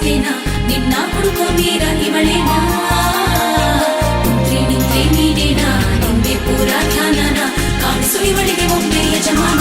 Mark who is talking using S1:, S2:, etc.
S1: ಸಿಕ್ತೇನಾ ನಿನ್ನ ಹುಡುಕೋ ವೀರ ಇವಳೇನಾ ನಿಂತ್ರೆ ನೀನೇನಾ ನಿಂಬೆ ಪೂರ ಧ್ಯಾನನ ಕಾಣಿಸು ಇವಳಿಗೆ ಒಮ್ಮೆ ಯಜಮಾನ